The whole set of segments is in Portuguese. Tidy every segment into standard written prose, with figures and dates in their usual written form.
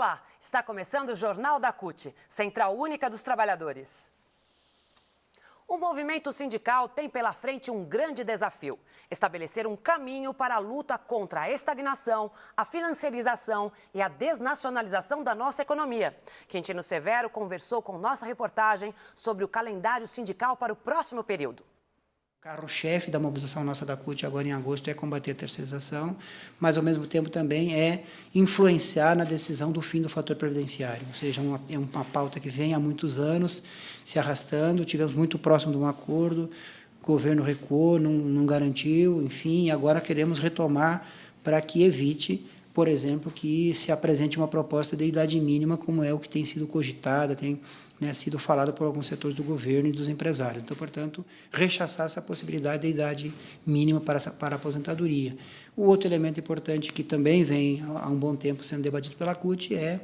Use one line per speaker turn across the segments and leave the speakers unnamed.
Olá, está começando o Jornal da CUT, Central Única dos Trabalhadores. O movimento sindical tem pela frente um grande desafio: estabelecer um caminho para a luta contra a estagnação, a financiarização e a desnacionalização da nossa economia. Quintino Severo conversou com nossa reportagem sobre o calendário sindical para o próximo período.
O carro-chefe da mobilização nossa da CUT agora em agosto é combater a terceirização, mas ao mesmo tempo também é influenciar na decisão do fim do fator previdenciário, ou seja, é uma pauta que vem há muitos anos se arrastando, tivemos muito próximo de um acordo, o governo recuou, não garantiu, enfim, agora queremos retomar para que evite, por exemplo, que se apresente uma proposta de idade mínima, como é o que tem sido cogitada, tem sido falado por alguns setores do governo e dos empresários. Então, portanto, rechaçar essa possibilidade de idade mínima para a aposentadoria. O outro elemento importante que também vem há um bom tempo sendo debatido pela CUT é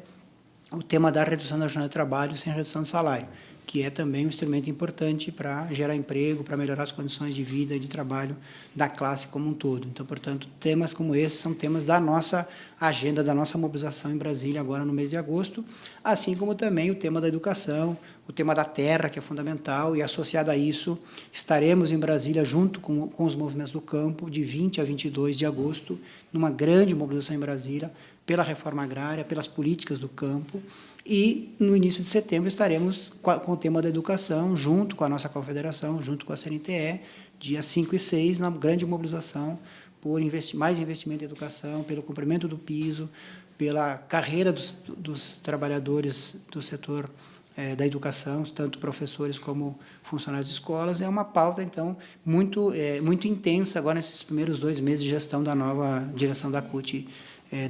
o tema da redução da jornada de trabalho sem redução de salário, que é também um instrumento importante para gerar emprego, para melhorar as condições de vida e de trabalho da classe como um todo. Então, portanto, temas como esses são temas da nossa agenda, da nossa mobilização em Brasília agora no mês de agosto, assim como também o tema da educação, o tema da terra, que é fundamental, e associado a isso, estaremos em Brasília junto com os movimentos do campo, de 20 a 22 de agosto, numa grande mobilização em Brasília, pela reforma agrária, pelas políticas do campo, e no início de setembro estaremos com o tema da educação, junto com a nossa confederação, junto com a CNTE, dia 5 e 6, na grande mobilização por mais investimento em educação, pelo cumprimento do piso, pela carreira dos trabalhadores do setor da educação, tanto professores como funcionários de escolas. É uma pauta, então, muito intensa agora nesses primeiros 2 meses de gestão da nova direção da CUT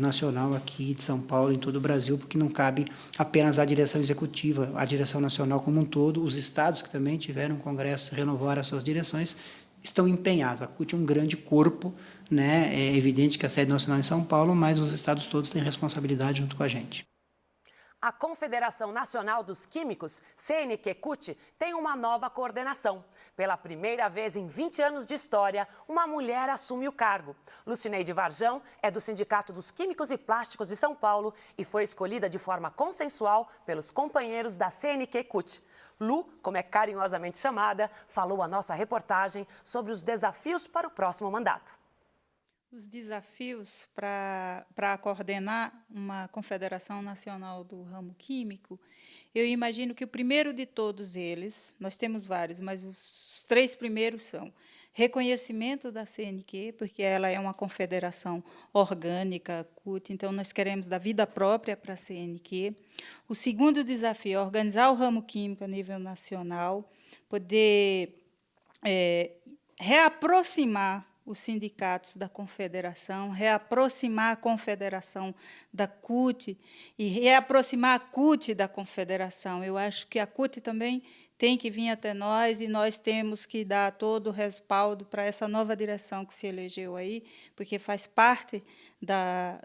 nacional aqui de São Paulo, em todo o Brasil, porque não cabe apenas à direção executiva, à direção nacional como um todo, os estados que também tiveram um congresso renovar as suas direções, estão empenhados. A CUT é um grande corpo, é evidente que a sede nacional é em São Paulo, mas os estados todos têm responsabilidade junto com a gente.
A Confederação Nacional dos Químicos, CNQ-CUT, tem uma nova coordenação. Pela primeira vez em 20 anos de história, uma mulher assume o cargo. Lucineide Varjão é do Sindicato dos Químicos e Plásticos de São Paulo e foi escolhida de forma consensual pelos companheiros da CNQ-CUT. Lu, como é carinhosamente chamada, falou à nossa reportagem sobre os desafios para o próximo mandato.
Os desafios para coordenar uma Confederação Nacional do Ramo Químico, eu imagino que o primeiro de todos eles, nós temos vários, mas os 3 primeiros são reconhecimento da CNQ, porque ela é uma confederação orgânica, CUT, então nós queremos dar vida própria para a CNQ. O segundo desafio é organizar o ramo químico a nível nacional, poder reaproximar os sindicatos da confederação, reaproximar a confederação da CUT e reaproximar a CUT da confederação. Eu acho que a CUT também tem que vir até nós e nós temos que dar todo o respaldo para essa nova direção que se elegeu aí, porque faz parte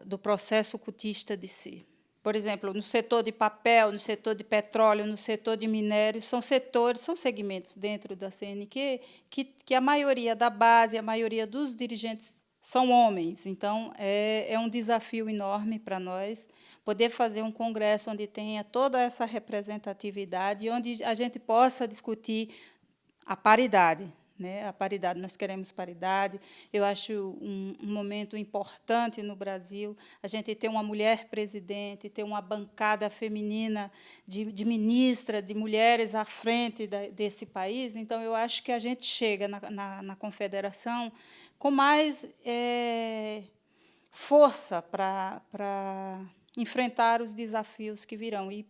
do processo cutista de si. Por exemplo, no setor de papel, no setor de petróleo, no setor de minério, são segmentos dentro da CNQ que a maioria da base, a maioria dos dirigentes são homens. Então, é um desafio enorme para nós poder fazer um congresso onde tenha toda essa representatividade e onde a gente possa discutir a paridade. A paridade, nós queremos paridade. Eu acho um momento importante no Brasil a gente ter uma mulher presidente, ter uma bancada feminina de ministra, de mulheres à frente desse país. Então, eu acho que a gente chega na confederação com mais força para enfrentar os desafios que virão. E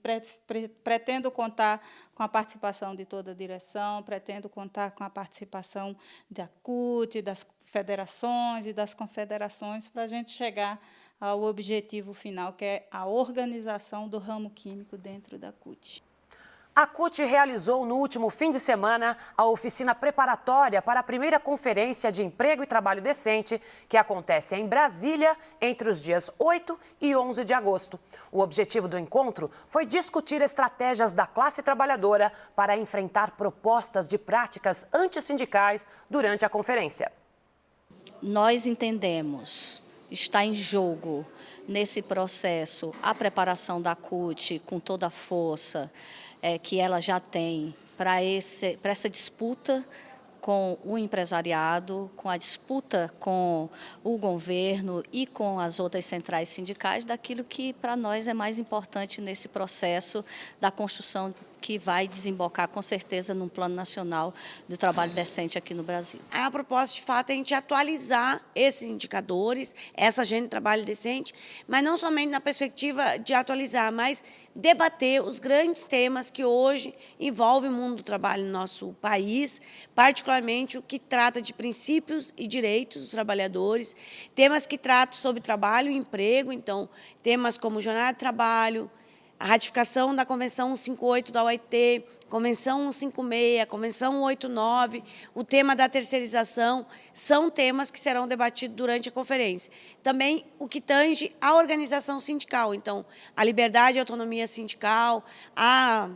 pretendo contar com a participação de toda a direção, pretendo contar com a participação da CUT, das federações e das confederações, para a gente chegar ao objetivo final, que é a organização do ramo químico dentro da CUT.
A CUT realizou no último fim de semana a oficina preparatória para a primeira Conferência de Emprego e Trabalho Decente, que acontece em Brasília entre os dias 8 e 11 de agosto. O objetivo do encontro foi discutir estratégias da classe trabalhadora para enfrentar propostas de práticas antissindicais durante a conferência.
Nós entendemos, está em jogo nesse processo a preparação da CUT com toda a força que ela já tem para essa disputa com o empresariado, com a disputa com o governo e com as outras centrais sindicais, daquilo que para nós é mais importante nesse processo da construção que vai desembocar com certeza num plano nacional do trabalho decente aqui no Brasil.
A proposta, de fato, é a gente atualizar esses indicadores, essa agenda de trabalho decente, mas não somente na perspectiva de atualizar, mas debater os grandes temas que hoje envolvem o mundo do trabalho no nosso país, particularmente o que trata de princípios e direitos dos trabalhadores, temas que tratam sobre trabalho e emprego, então, temas como jornada de trabalho, a ratificação da Convenção 158 da OIT, Convenção 156, Convenção 189, o tema da terceirização, são temas que serão debatidos durante a conferência. Também o que tange à organização sindical, então, a liberdade e a autonomia sindical, a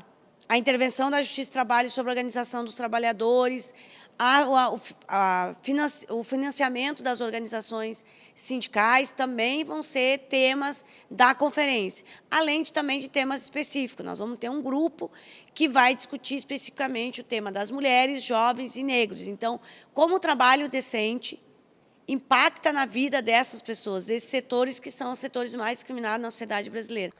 intervenção da Justiça do Trabalho sobre a organização dos trabalhadores, o financiamento das organizações sindicais também vão ser temas da conferência, além também de temas específicos. Nós vamos ter um grupo que vai discutir especificamente o tema das mulheres, jovens e negros. Então, como o trabalho decente impacta na vida dessas pessoas, desses setores que são os setores mais discriminados na sociedade brasileira.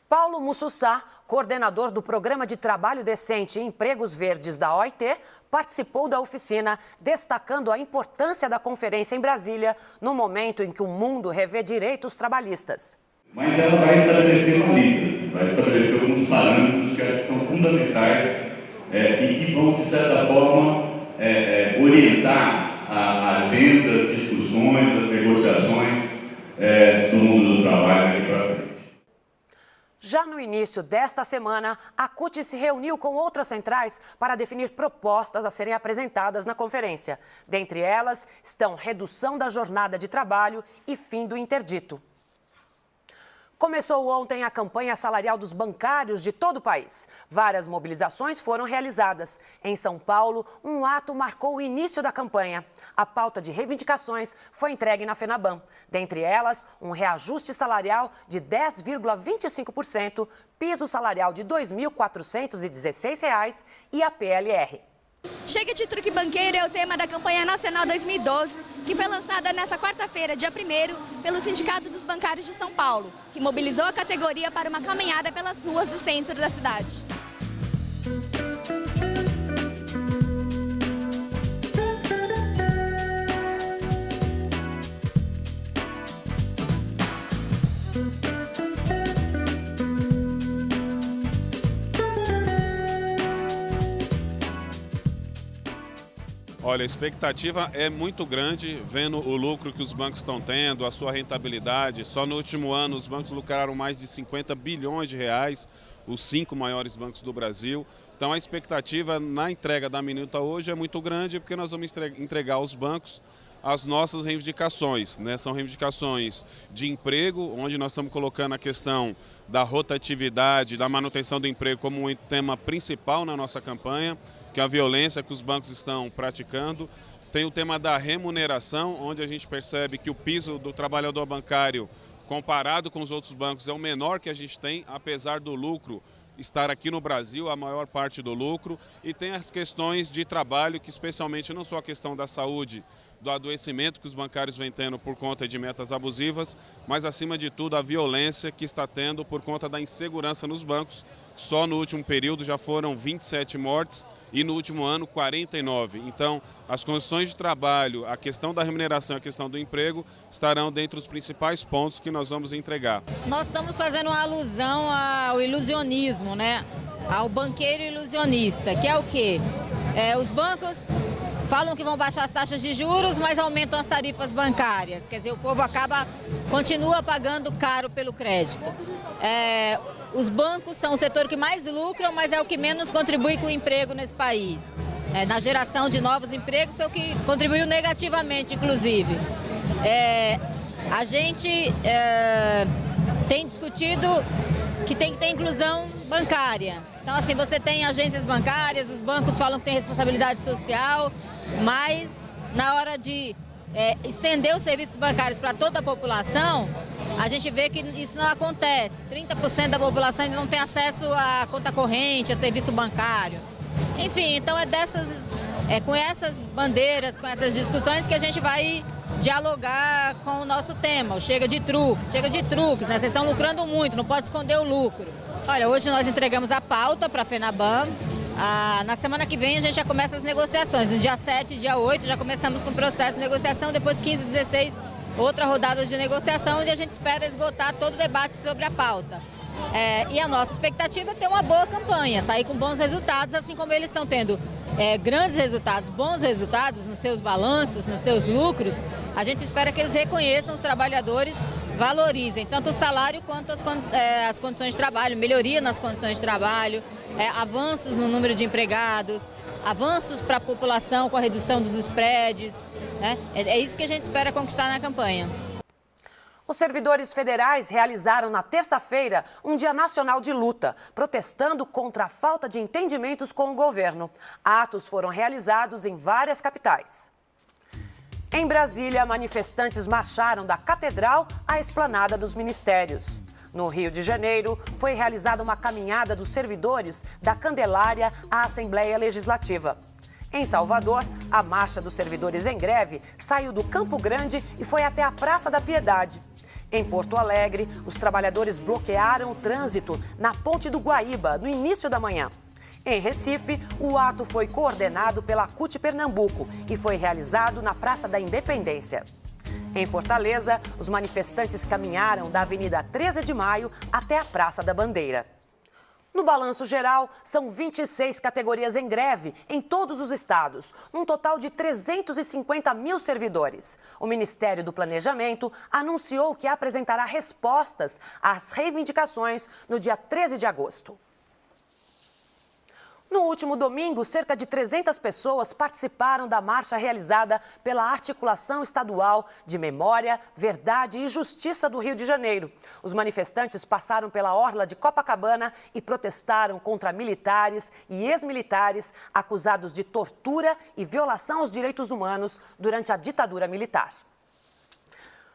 Paulo Mussussá, coordenador do Programa de Trabalho Decente e Empregos Verdes da OIT, participou da oficina, destacando a importância da conferência em Brasília, no momento em que o mundo revê direitos trabalhistas.
Mas ela vai estabelecer listas, vai estabelecer alguns parâmetros que acho que são fundamentais e que vão, de certa forma, orientar a agenda, as discussões, as negociações do mundo do trabalho daqui para frente.
Já no início desta semana, a CUT se reuniu com outras centrais para definir propostas a serem apresentadas na conferência. Dentre elas estão redução da jornada de trabalho e fim do interdito. Começou ontem a campanha salarial dos bancários de todo o país. Várias mobilizações foram realizadas. Em São Paulo, um ato marcou o início da campanha. A pauta de reivindicações foi entregue na FENABAN. Dentre elas, um reajuste salarial de 10,25%, piso salarial de R$ 2.416 e a PLR.
Chega de truque banqueiro é o tema da campanha nacional 2012, que foi lançada nesta quarta-feira, dia 1º, pelo Sindicato dos Bancários de São Paulo, que mobilizou a categoria para uma caminhada pelas ruas do centro da cidade.
Olha, a expectativa é muito grande, vendo o lucro que os bancos estão tendo, a sua rentabilidade. Só no último ano os bancos lucraram mais de 50 bilhões de reais, os 5 maiores bancos do Brasil. Então a expectativa na entrega da minuta hoje é muito grande, porque nós vamos entregar aos bancos as nossas reivindicações, né? São reivindicações de emprego, onde nós estamos colocando a questão da rotatividade, da manutenção do emprego como um tema principal na nossa campanha, que é a violência que os bancos estão praticando. Tem o tema da remuneração, onde a gente percebe que o piso do trabalhador bancário, comparado com os outros bancos, é o menor que a gente tem, apesar do lucro estar aqui no Brasil, a maior parte do lucro. E tem as questões de trabalho, que especialmente não só a questão da saúde, do adoecimento que os bancários vêm tendo por conta de metas abusivas, mas acima de tudo a violência que está tendo por conta da insegurança nos bancos. Só no último período já foram 27 mortes e no último ano 49. Então, as condições de trabalho, a questão da remuneração e a questão do emprego estarão dentre os principais pontos que nós vamos entregar.
Nós estamos fazendo uma alusão ao ilusionismo, né? Ao banqueiro ilusionista, que é o quê? Os bancos falam que vão baixar as taxas de juros, mas aumentam as tarifas bancárias. Quer dizer, o povo continua pagando caro pelo crédito. Os bancos são o setor que mais lucram, mas é o que menos contribui com o emprego nesse país. Na geração de novos empregos, é o que contribuiu negativamente, inclusive. A gente tem discutido que tem que ter inclusão bancária. Então, assim, você tem agências bancárias, os bancos falam que tem responsabilidade social, mas na hora de estender os serviços bancários para toda a população, a gente vê que isso não acontece. 30% da população ainda não tem acesso à conta corrente, a serviço bancário. Enfim, então com essas bandeiras, com essas discussões que a gente vai dialogar com o nosso tema, o chega de truques, né? Vocês estão lucrando muito, não pode esconder o lucro. Olha, hoje nós entregamos a pauta para a FENABAN. Na semana que vem a gente já começa as negociações. No dia 7 e dia 8 já começamos com o processo de negociação, depois 15 e 16 outra rodada de negociação, onde a gente espera esgotar todo o debate sobre a pauta. E a nossa expectativa é ter uma boa campanha, sair com bons resultados, assim como eles estão tendo grandes resultados, bons resultados nos seus balanços, nos seus lucros. A gente espera que eles reconheçam os trabalhadores, valorizem tanto o salário quanto as condições de trabalho, melhoria nas condições de trabalho, avanços no número de empregados, avanços para a população com a redução dos spreads. É isso que a gente espera conquistar na campanha.
Os servidores federais realizaram na terça-feira um dia nacional de luta, protestando contra a falta de entendimentos com o governo. Atos foram realizados em várias capitais. Em Brasília, manifestantes marcharam da Catedral à Esplanada dos Ministérios. No Rio de Janeiro, foi realizada uma caminhada dos servidores da Candelária à Assembleia Legislativa. Em Salvador, a marcha dos servidores em greve saiu do Campo Grande e foi até a Praça da Piedade. Em Porto Alegre, os trabalhadores bloquearam o trânsito na Ponte do Guaíba no início da manhã. Em Recife, o ato foi coordenado pela CUT Pernambuco e foi realizado na Praça da Independência. Em Fortaleza, os manifestantes caminharam da Avenida 13 de Maio até a Praça da Bandeira. No balanço geral, são 26 categorias em greve em todos os estados, um total de 350 mil servidores. O Ministério do Planejamento anunciou que apresentará respostas às reivindicações no dia 13 de agosto. No último domingo, cerca de 300 pessoas participaram da marcha realizada pela Articulação Estadual de Memória, Verdade e Justiça do Rio de Janeiro. Os manifestantes passaram pela orla de Copacabana e protestaram contra militares e ex-militares acusados de tortura e violação aos direitos humanos durante a ditadura militar.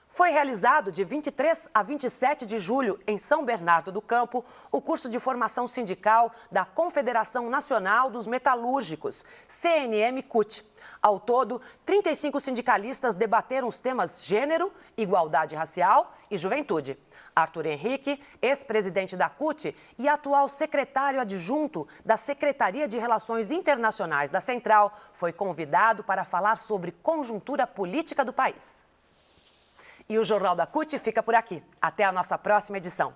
Foi realizado de 23 a 27 de julho, em São Bernardo do Campo, o curso de formação sindical da Confederação Nacional dos Metalúrgicos, CNM-CUT. Ao todo, 35 sindicalistas debateram os temas gênero, igualdade racial e juventude. Arthur Henrique, ex-presidente da CUT e atual secretário adjunto da Secretaria de Relações Internacionais da Central, foi convidado para falar sobre conjuntura política do país. E o Jornal da CUT fica por aqui. Até a nossa próxima edição.